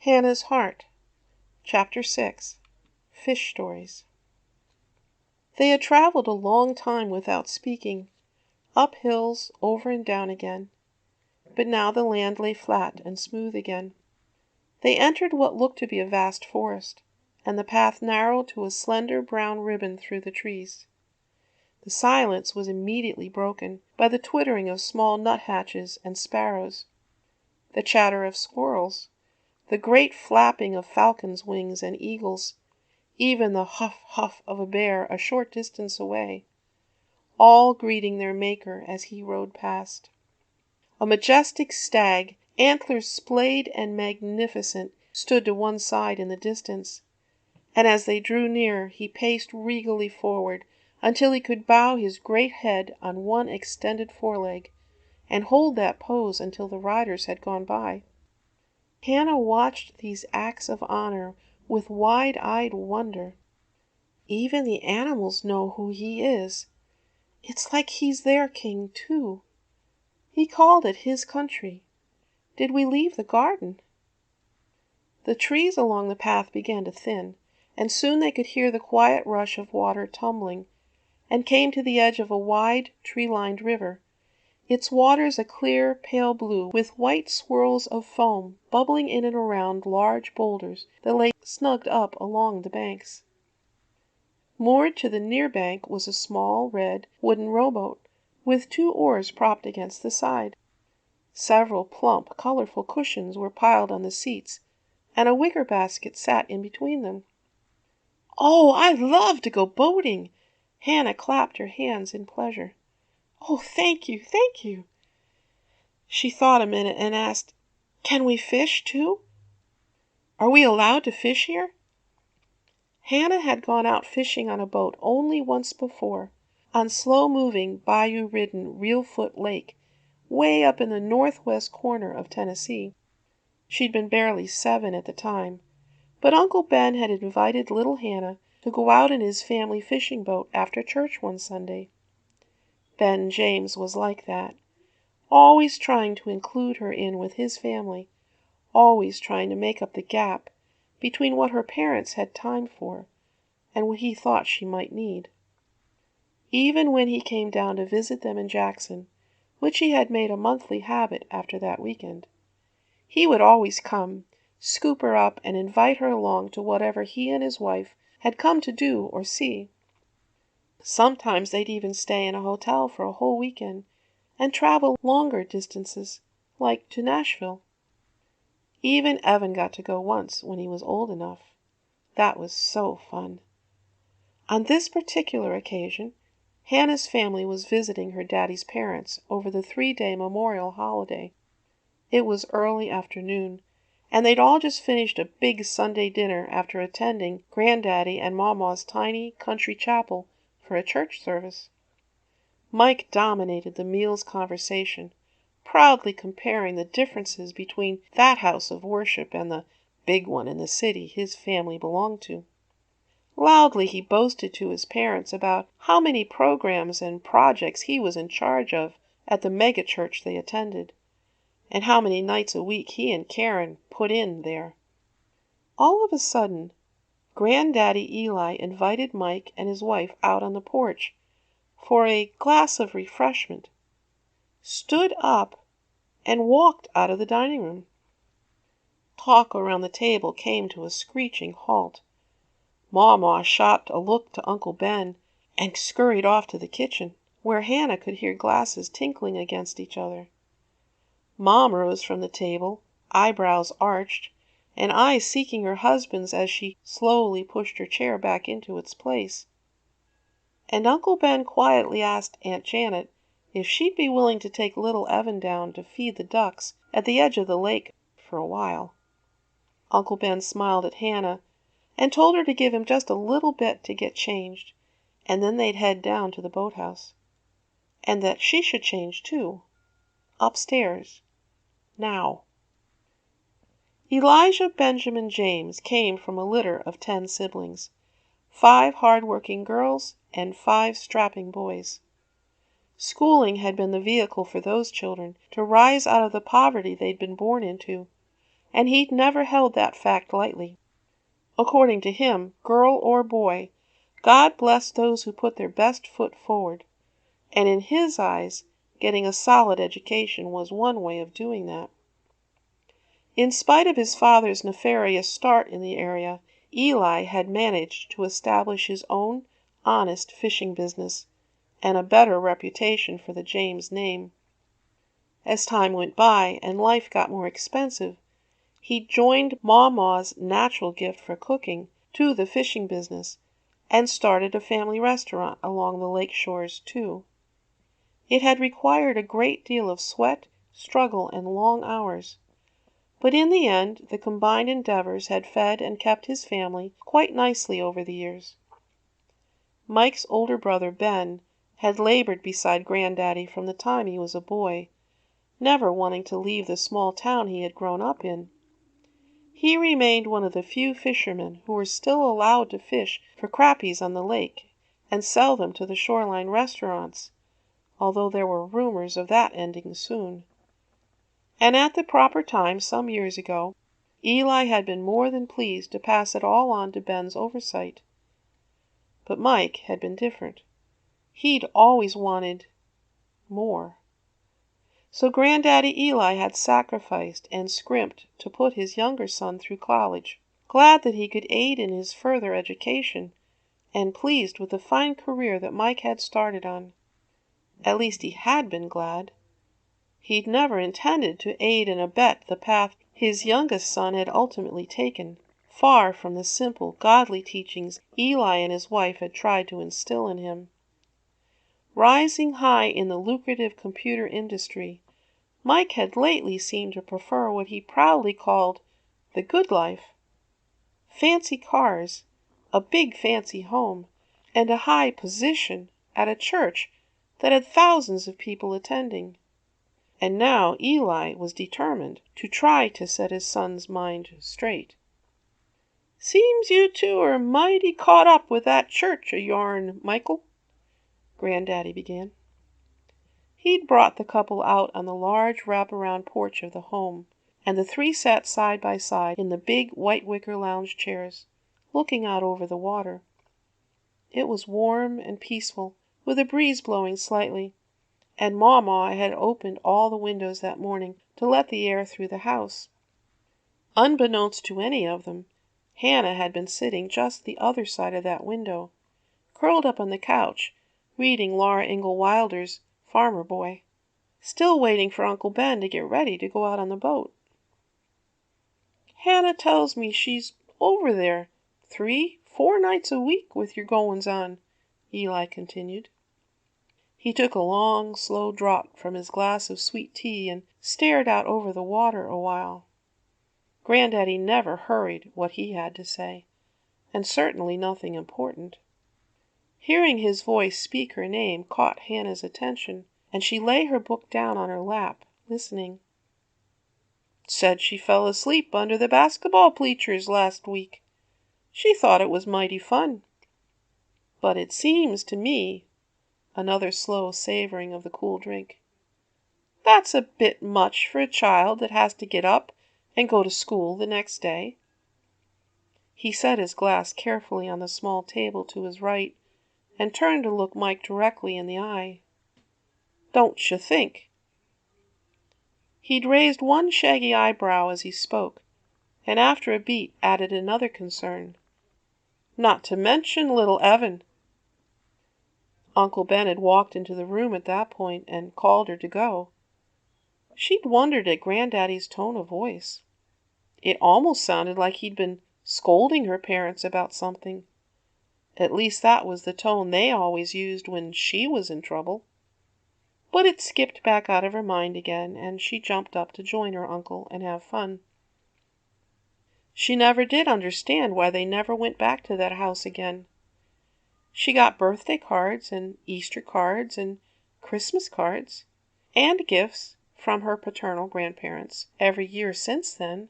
Hannah's Heart, Chapter 6, Fish Stories. They had traveled a long time without speaking, up hills, over and down again. But now the land lay flat and smooth again. They entered what looked to be a vast forest, and the path narrowed to a slender brown ribbon through the trees. The silence was immediately broken by the twittering of small nuthatches and sparrows, the chatter of squirrels, the great flapping of falcons' wings and eagles, even the huff huff of a bear a short distance away, all greeting their maker as he rode past. A majestic stag, antlers splayed and magnificent, stood to one side in the distance, and as they drew near he paced regally forward until he could bow his great head on one extended foreleg, and hold that pose until the riders had gone by. Hannah watched these acts of honor with wide-eyed wonder. Even the animals know who he is. It's like he's their king, too. He called it his country. Did we leave the garden? The trees along the path began to thin, and soon they could hear the quiet rush of water tumbling, and came to the edge of a wide, tree-lined river, its waters a clear, pale blue, with white swirls of foam bubbling in and around large boulders that lay snugged up along the banks. Moored to the near bank was a small, red, wooden rowboat, with 2 oars propped against the side. Several plump, colorful cushions were piled on the seats, and a wicker basket sat in between them. "Oh, I love to go boating!" Hannah clapped her hands in pleasure. "Oh, thank you, thank you." She thought a minute and asked, "Can we fish, too? Are we allowed to fish here?" Hannah had gone out fishing on a boat only once before, on slow-moving, bayou-ridden Reelfoot Lake, way up in the northwest corner of Tennessee. She'd been barely 7 at the time, but Uncle Ben had invited little Hannah to go out in his family fishing boat after church one Sunday. Ben James was like that, always trying to include her in with his family, always trying to make up the gap between what her parents had time for and what he thought she might need. Even when he came down to visit them in Jackson, which he had made a monthly habit after that weekend, he would always come, scoop her up, and invite her along to whatever he and his wife had come to do or see. Sometimes they'd even stay in a hotel for a whole weekend and travel longer distances, like to Nashville. Even Evan got to go once when he was old enough. That was so fun. On this particular occasion, Hannah's family was visiting her daddy's parents over the 3-day Memorial holiday. It was early afternoon, and they'd all just finished a big Sunday dinner after attending Granddaddy and Mama's tiny country chapel for a church service. Mike dominated the meal's conversation, proudly comparing the differences between that house of worship and the big one in the city his family belonged to. Loudly he boasted to his parents about how many programs and projects he was in charge of at the megachurch they attended, and how many nights a week he and Karen put in there. All of a sudden, Granddaddy Eli invited Mike and his wife out on the porch for a glass of refreshment, stood up, and walked out of the dining room. Talk around the table came to a screeching halt. Mama shot a look to Uncle Ben and scurried off to the kitchen, where Hannah could hear glasses tinkling against each other. Mom rose from the table, eyebrows arched, and eyes seeking her husband's as she slowly pushed her chair back into its place. And Uncle Ben quietly asked Aunt Janet if she'd be willing to take little Evan down to feed the ducks at the edge of the lake for a while. Uncle Ben smiled at Hannah and told her to give him just a little bit to get changed, and then they'd head down to the boathouse. And that she should change too. Upstairs. Now. Elijah Benjamin James came from a litter of 10 siblings, 5 hard-working girls and 5 strapping boys. Schooling had been the vehicle for those children to rise out of the poverty they'd been born into, and he'd never held that fact lightly. According to him, girl or boy, God blessed those who put their best foot forward, and in his eyes, getting a solid education was one way of doing that. In spite of his father's nefarious start in the area, Eli had managed to establish his own honest fishing business, and a better reputation for the James name. As time went by and life got more expensive, he joined Mama's natural gift for cooking to the fishing business, and started a family restaurant along the lake shores, too. It had required a great deal of sweat, struggle, and long hours. But in the end, the combined endeavors had fed and kept his family quite nicely over the years. Mike's older brother, Ben, had labored beside Granddaddy from the time he was a boy, never wanting to leave the small town he had grown up in. He remained one of the few fishermen who were still allowed to fish for crappies on the lake and sell them to the shoreline restaurants, although there were rumors of that ending soon. And at the proper time, some years ago, Eli had been more than pleased to pass it all on to Ben's oversight. But Mike had been different. He'd always wanted more. So Granddaddy Eli had sacrificed and scrimped to put his younger son through college, glad that he could aid in his further education, and pleased with the fine career that Mike had started on. At least he had been glad. He'd never intended to aid and abet the path his youngest son had ultimately taken, far from the simple, godly teachings Eli and his wife had tried to instill in him. Rising high in the lucrative computer industry, Mike had lately seemed to prefer what he proudly called the good life. Fancy cars, a big fancy home, and a high position at a church that had thousands of people attending. And now Eli was determined to try to set his son's mind straight. "Seems you two are mighty caught up with that church o' yourn, Michael," Granddaddy began. He'd brought the couple out on the large wrap-around porch of the home, and the three sat side by side in the big white wicker lounge chairs, looking out over the water. It was warm and peaceful, with a breeze blowing slightly, and Mama had opened all the windows that morning to let the air through the house. Unbeknownst to any of them, Hannah had been sitting just the other side of that window, curled up on the couch, reading Laura Ingalls Wilder's Farmer Boy, still waiting for Uncle Ben to get ready to go out on the boat. "Hannah tells me she's over there 3-4 nights a week with your goin's on," Eli continued. He took a long, slow draught from his glass of sweet tea and stared out over the water a while. Granddaddy never hurried what he had to say, and certainly nothing important. Hearing his voice speak her name caught Hannah's attention, and she lay her book down on her lap, listening. "Said she fell asleep under the basketball bleachers last week. She thought it was mighty fun. But it seems to me," another slow savoring of the cool drink, "that's a bit much for a child that has to get up and go to school the next day." He set his glass carefully on the small table to his right, and turned to look Mike directly in the eye. "Don't you think?" He'd raised one shaggy eyebrow as he spoke, and after a beat added another concern. "Not to mention little Evan." Uncle Ben had walked into the room at that point and called her to go. She'd wondered at Granddaddy's tone of voice. It almost sounded like he'd been scolding her parents about something. At least that was the tone they always used when she was in trouble. But it skipped back out of her mind again, and she jumped up to join her uncle and have fun. She never did understand why they never went back to that house again. She got birthday cards and Easter cards and Christmas cards, and gifts from her paternal grandparents every year since then.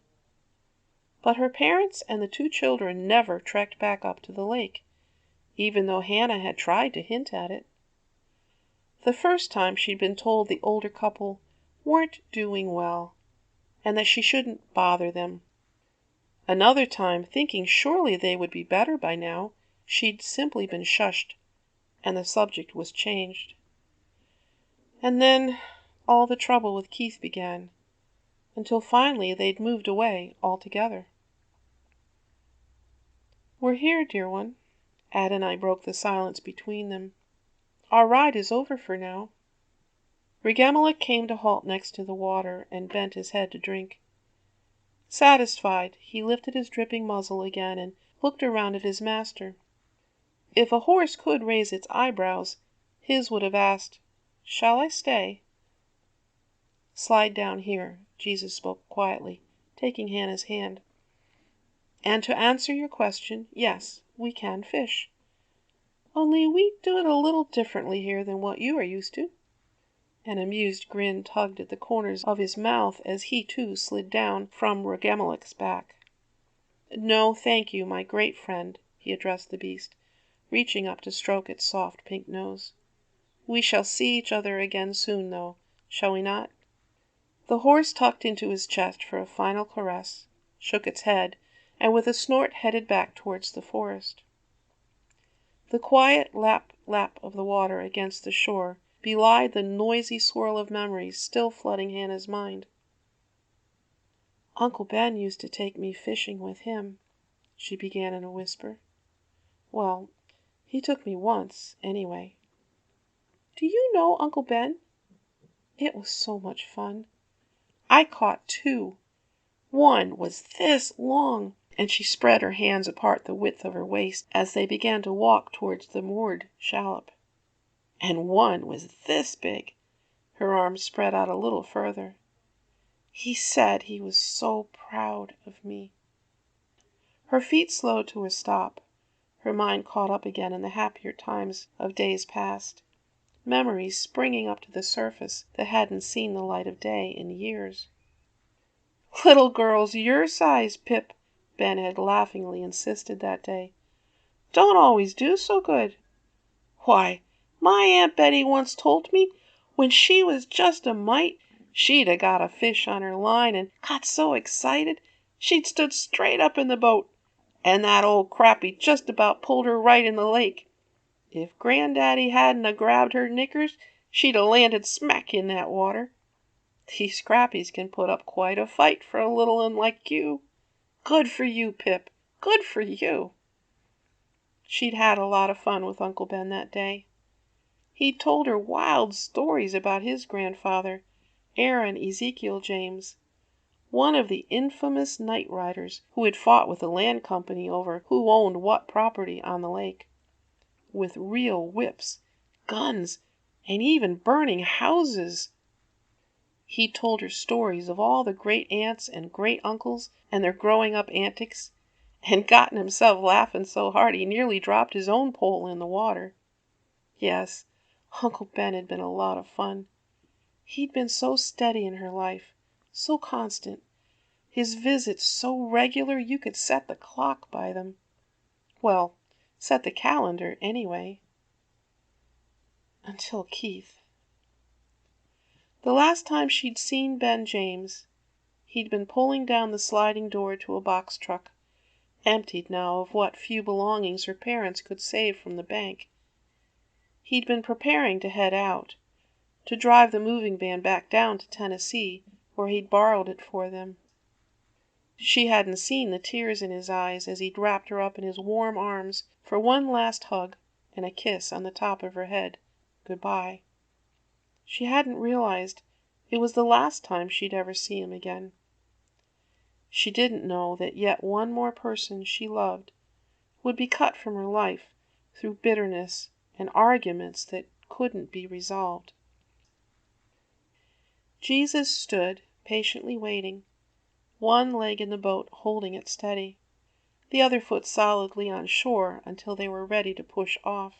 But her parents and the two children never trekked back up to the lake, even though Hannah had tried to hint at it. The first time she'd been told the older couple weren't doing well, and that she shouldn't bother them. Another time, thinking surely they would be better by now, she'd simply been shushed, and the subject was changed. And then all the trouble with Keith began, until finally they'd moved away altogether. "We're here, dear one." Ad and I broke the silence between them. "Our ride is over for now." Regamalik came to halt next to the water and bent his head to drink. Satisfied, he lifted his dripping muzzle again and looked around at his master. If a horse could raise its eyebrows, his would have asked, "Shall I stay?" "Slide down here," Jesus spoke quietly, taking Hannah's hand. "And to answer your question, yes, we can fish. Only we do it a little differently here than what you are used to." An amused grin tugged at the corners of his mouth as he too slid down from Regamalik's back. "No, thank you, my great friend," he addressed the beast, reaching up to stroke its soft pink nose. "We shall see each other again soon, though, shall we not?" The horse tucked into his chest for a final caress, shook its head, and with a snort headed back towards the forest. The quiet lap, lap of the water against the shore belied the noisy swirl of memories still flooding Hannah's mind. "Uncle Ben used to take me fishing with him," she began in a whisper. "Well, he took me once, anyway." "Do you know Uncle Ben? It was so much fun. I caught 2. One was this long," and she spread her hands apart the width of her waist as they began to walk towards the moored shallop. "And one was this big," her arms spread out a little further. "He said he was so proud of me." Her feet slowed to a stop. Her mind caught up again in the happier times of days past, memories springing up to the surface that hadn't seen the light of day in years. "Little girls your size, Pip," Ben had laughingly insisted that day, "don't always do so good. Why, my Aunt Betty once told me when she was just a mite, she'd a got a fish on her line and got so excited she'd stood straight up in the boat, and that old crappie just about pulled her right in the lake. If Granddaddy hadn't a grabbed her knickers, she'd a landed smack in that water. These crappies can put up quite a fight for a little un like you. Good for you, Pip, good for you." She'd had a lot of fun with Uncle Ben that day. He'd told her wild stories about his grandfather, Aaron Ezekiel James, one of the infamous night riders who had fought with the land company over who owned what property on the lake, with real whips, guns, and even burning houses. He told her stories of all the great aunts and great uncles and their growing up antics, and gotten himself laughing so hard he nearly dropped his own pole in the water. Yes, Uncle Ben had been a lot of fun. He'd been so steady in her life, so constant, his visits so regular you could set the clock by them. Well, set the calendar, anyway. Until Keith. The last time she'd seen Ben James, he'd been pulling down the sliding door to a box truck, emptied now of what few belongings her parents could save from the bank. He'd been preparing to head out, to drive the moving van back down to Tennessee, where he'd borrowed it for them. She hadn't seen the tears in his eyes as he'd wrapped her up in his warm arms for one last hug and a kiss on the top of her head, goodbye. She hadn't realized it was the last time she'd ever see him again. She didn't know that yet one more person she loved would be cut from her life through bitterness and arguments that couldn't be resolved. Jesus stood, patiently waiting, one leg in the boat holding it steady, the other foot solidly on shore until they were ready to push off.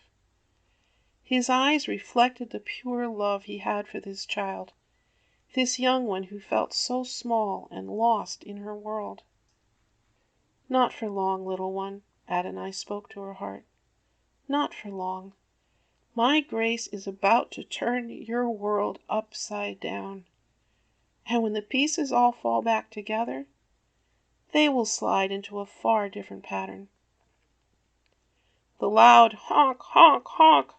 His eyes reflected the pure love he had for this child, this young one who felt so small and lost in her world. "Not for long, little one," Adonai spoke to her heart. "Not for long. My grace is about to turn your world upside down. And when the pieces all fall back together, they will slide into a far different pattern. The loud honk, honk, honk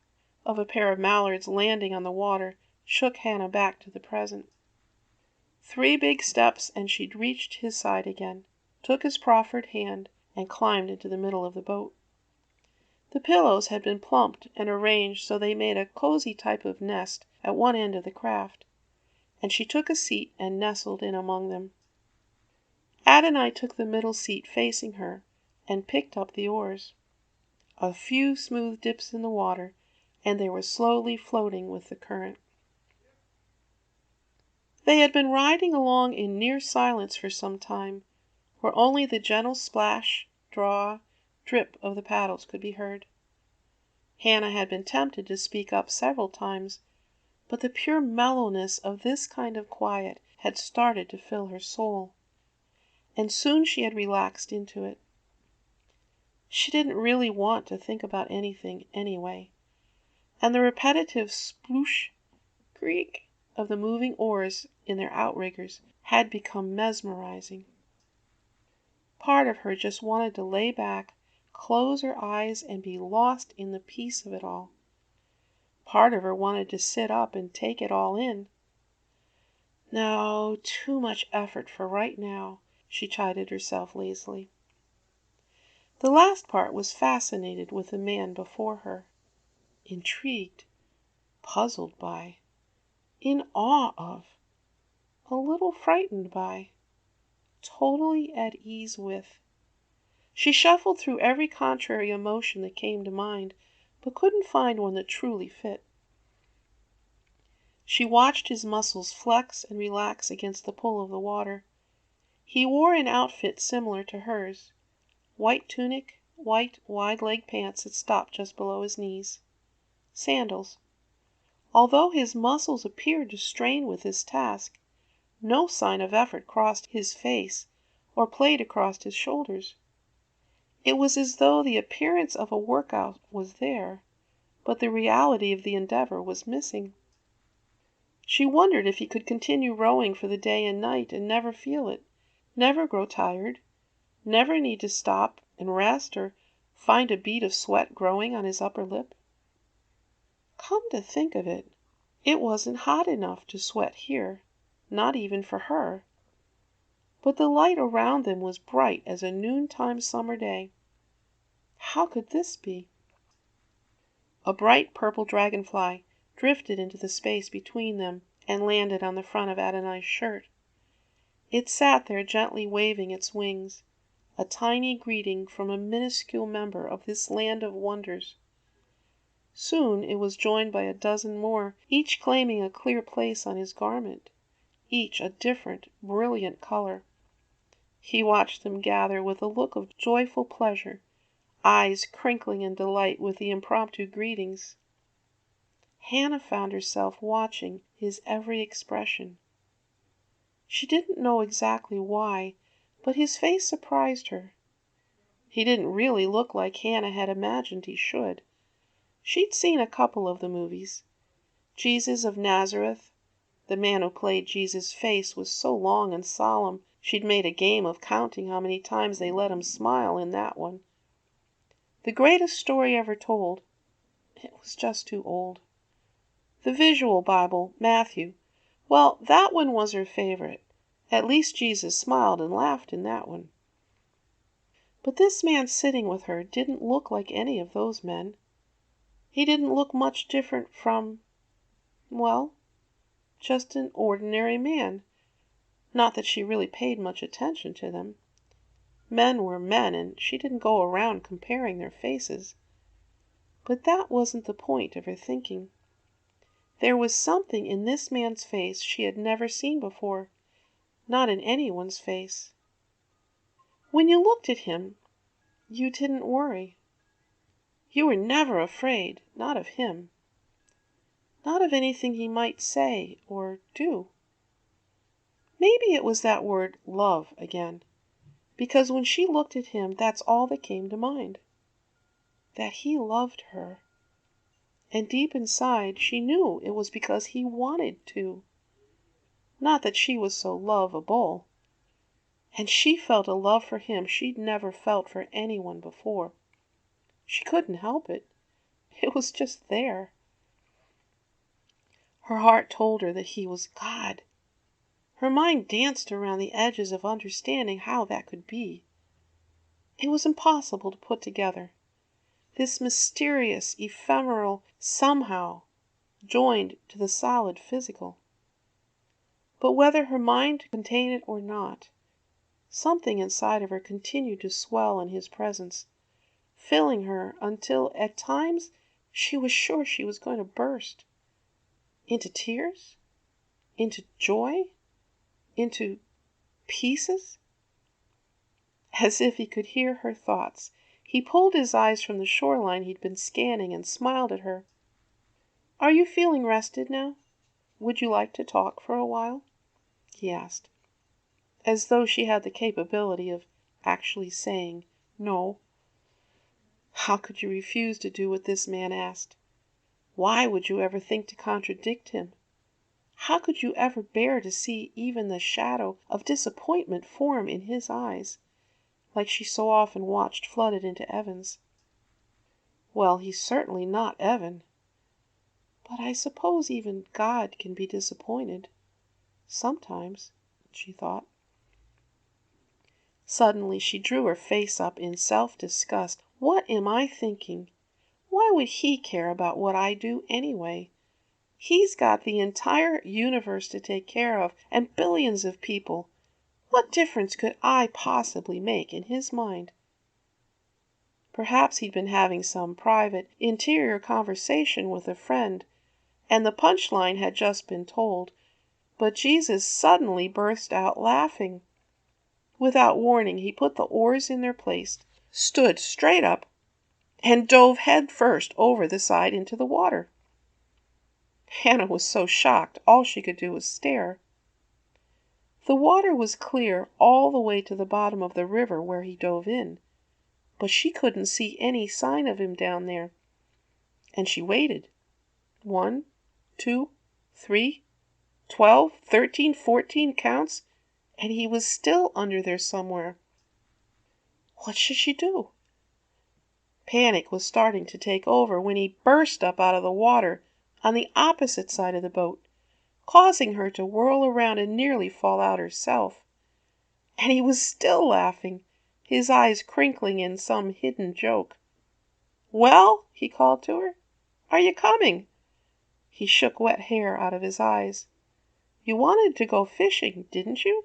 of a pair of mallards landing on the water shook Hannah back to the present. 3 big steps and she'd reached his side again, took his proffered hand, and climbed into the middle of the boat. The pillows had been plumped and arranged so they made a cozy type of nest at one end of the craft, and she took a seat and nestled in among them. Adonai took the middle seat facing her and picked up the oars. A few smooth dips in the water, and they were slowly floating with the current. They had been riding along in near silence for some time, where only the gentle splash, draw, drip of the paddles could be heard. Hannah had been tempted to speak up several times, but the pure mellowness of this kind of quiet had started to fill her soul, and soon she had relaxed into it. She didn't really want to think about anything anyway, and the repetitive sploosh, creak of the moving oars in their outriggers had become mesmerizing. Part of her just wanted to lay back, close her eyes, and be lost in the peace of it all. Part of her wanted to sit up and take it all in. No, too much effort for right now, she chided herself lazily. The last part was fascinated with the man before her, intrigued, puzzled by, in awe of, a little frightened by, totally at ease with. She shuffled through every contrary emotion that came to mind, but couldn't find one that truly fit. She watched his muscles flex and relax against the pull of the water. He wore an outfit similar to hers, white tunic, white wide-leg pants that stopped just below his knees, sandals. Although his muscles appeared to strain with his task, no sign of effort crossed his face or played across his shoulders. It was as though the appearance of a workout was there, but the reality of the endeavor was missing. She wondered if he could continue rowing for the day and night and never feel it, never grow tired, never need to stop and rest or find a bead of sweat growing on his upper lip. Come to think of it, it wasn't hot enough to sweat here, not even for her. But the light around them was bright as a noontime summer day. How could this be? A bright purple dragonfly drifted into the space between them and landed on the front of Adonai's shirt. It sat there gently waving its wings, a tiny greeting from a minuscule member of this land of wonders. Soon it was joined by a dozen more, each claiming a clear place on his garment, each a different, brilliant color. He watched them gather with a look of joyful pleasure, eyes crinkling in delight with the impromptu greetings. Hannah found herself watching his every expression. She didn't know exactly why, but his face surprised her. He didn't really look like Hannah had imagined he should. She'd seen a couple of the movies. Jesus of Nazareth. The man who played Jesus' face was so long and solemn, she'd made a game of counting how many times they let him smile in that one. The Greatest Story Ever Told. It was just too old. The Visual Bible, Matthew. Well, that one was her favorite. At least Jesus smiled and laughed in that one. But this man sitting with her didn't look like any of those men. He didn't look much different from, well, just an ordinary man. Not that she really paid much attention to them. Men were men, and she didn't go around comparing their faces. But that wasn't the point of her thinking. There was something in this man's face she had never seen before, not in anyone's face. When you looked at him, you didn't worry. You were never afraid, not of him. Not of anything he might say or do. Maybe it was that word love again, because when she looked at him, that's all that came to mind. That he loved her. And deep inside, she knew it was because he wanted to. Not that she was so lovable. And she felt a love for him she'd never felt for anyone before. She couldn't help it. It was just there. Her heart told her that he was God. Her mind danced around the edges of understanding how that could be. It was impossible to put together. This mysterious, ephemeral somehow joined to the solid physical. But whether her mind contained it or not, something inside of her continued to swell in his presence, filling her until at times she was sure she was going to burst. Into tears? Into joy? Into pieces? As if he could hear her thoughts, he pulled his eyes from the shoreline he'd been scanning and smiled at her. "Are you feeling rested now? Would you like to talk for a while?" he asked, as though she had the capability of actually saying no. How could you refuse to do what this man asked? Why would you ever think to contradict him? How could you ever bear to see even the shadow of disappointment form in his eyes, like she so often watched flooded into Evan's? Well, he's certainly not Evan. But I suppose even God can be disappointed. Sometimes, she thought. Suddenly she drew her face up in self-disgust. What am I thinking? Why would he care about what I do anyway? He's got the entire universe to take care of and billions of people. What difference could I possibly make in his mind? Perhaps he'd been having some private, interior conversation with a friend, and the punchline had just been told, but Jesus suddenly burst out laughing. Without warning, he put the oars in their place, stood straight up, and dove head first over the side into the water. Hannah was so shocked, all she could do was stare. The water was clear all the way to the bottom of the river where he dove in, but she couldn't see any sign of him down there. And she waited. 1, 2, 3, 12, 13, 14 counts, and he was still under there somewhere. What should she do? Panic was starting to take over when he burst up out of the water on the opposite side of the boat, causing her to whirl around and nearly fall out herself. And he was still laughing, his eyes crinkling in some hidden joke. "Well," he called to her, "are you coming?" He shook wet hair out of his eyes. "You wanted to go fishing, didn't you?"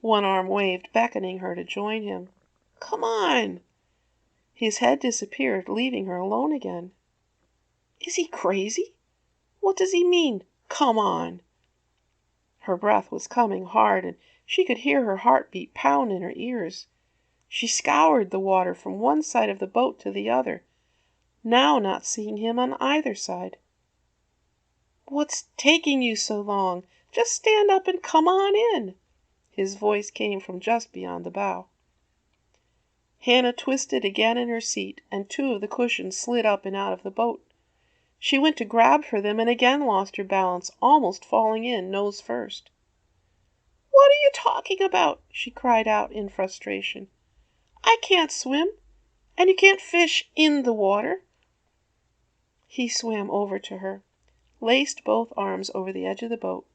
One arm waved, beckoning her to join him. "Come on!" His head disappeared, leaving her alone again. Is he crazy? What does he mean, "come on"? Her breath was coming hard, and she could hear her heartbeat pound in her ears. She scoured the water from one side of the boat to the other, now not seeing him on either side. "What's taking you so long? Just stand up and come on in." His voice came from just beyond the bow. Hannah twisted again in her seat, and 2 of the cushions slid up and out of the boat. She went to grab for them and again lost her balance, almost falling in, nose first. "What are you talking about?" she cried out in frustration. "I can't swim, and you can't fish in the water." He swam over to her, laced both arms over the edge of the boat,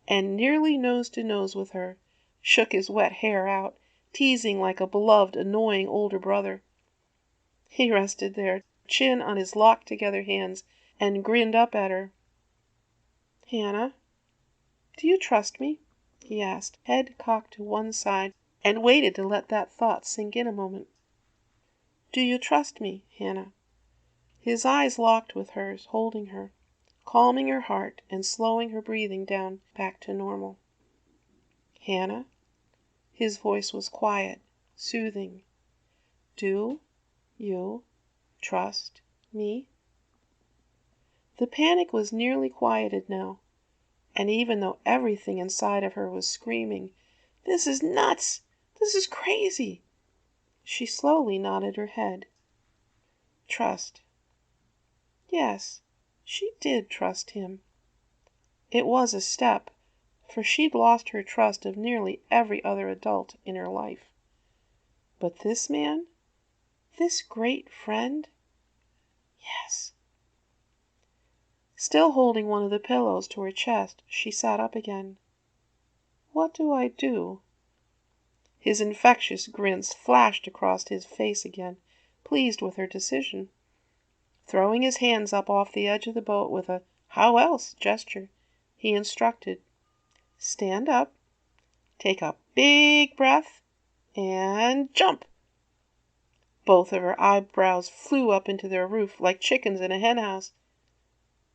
and nearly nose to nose with her, shook his wet hair out, teasing like a beloved, annoying older brother. He rested there, chin on his locked-together hands, and grinned up at her. "Hannah, do you trust me?" he asked, head cocked to one side, and waited to let that thought sink in a moment. "Do you trust me, Hannah?" His eyes locked with hers, holding her, calming her heart and slowing her breathing down back to normal. "Hannah?" His voice was quiet, soothing. "Do you trust me?" The panic was nearly quieted now, and even though everything inside of her was screaming, "This is nuts! This is crazy!" she slowly nodded her head. Trust. Yes, she did trust him. It was a step, for she'd lost her trust of nearly every other adult in her life. But this man? This great friend? Yes. Still holding one of the pillows to her chest, she sat up again. What do I do? His infectious grins flashed across his face again, pleased with her decision. Throwing his hands up off the edge of the boat with a "how else" gesture, he instructed, "Stand up, take a big breath, and jump." Both of her eyebrows flew up into their roof like chickens in a henhouse.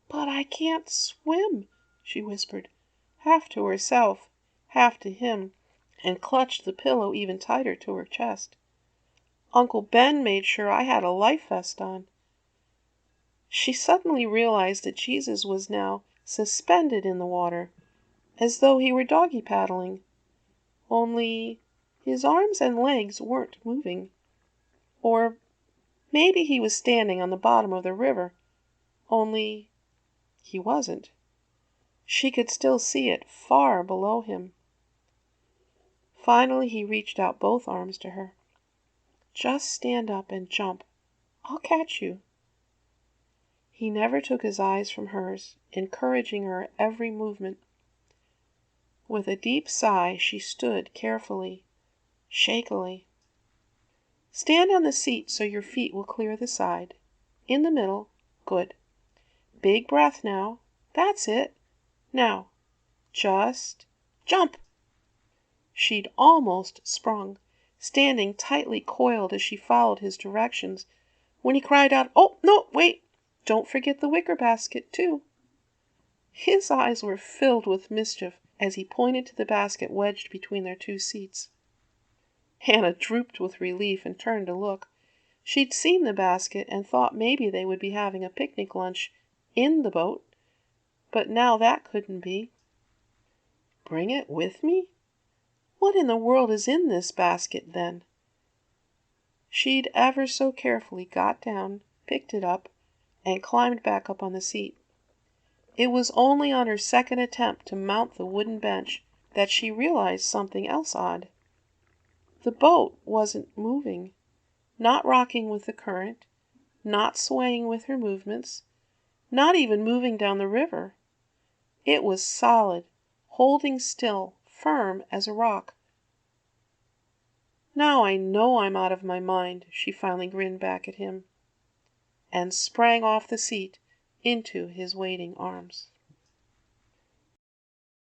"But I can't swim," she whispered, half to herself, half to him, and clutched the pillow even tighter to her chest. "Uncle Ben made sure I had a life vest on." She suddenly realized that Jesus was now suspended in the water, as though he were doggy paddling. Only his arms and legs weren't moving. Or maybe he was standing on the bottom of the river, only he wasn't. She could still see it far below him. Finally he reached out both arms to her. "Just stand up and jump. I'll catch you." He never took his eyes from hers, encouraging her every movement. With a deep sigh, she stood carefully, shakily. "Stand on the seat so your feet will clear the side. In the middle. Good. Big breath now. That's it. Now, just jump." She'd almost sprung, standing tightly coiled as she followed his directions, when he cried out, "Oh, no, wait! Don't forget the wicker basket, too." His eyes were filled with mischief as he pointed to the basket wedged between their two seats. Hannah drooped with relief and turned to look. She'd seen the basket and thought maybe they would be having a picnic lunch in the boat, but now that couldn't be. Bring it with me? What in the world is in this basket, then? She'd ever so carefully got down, picked it up, and climbed back up on the seat. It was only on her second attempt to mount the wooden bench that she realized something else odd. The boat wasn't moving, not rocking with the current, not swaying with her movements, not even moving down the river. It was solid, holding still, firm as a rock. "Now I know I'm out of my mind," she finally grinned back at him, and sprang off the seat into his waiting arms.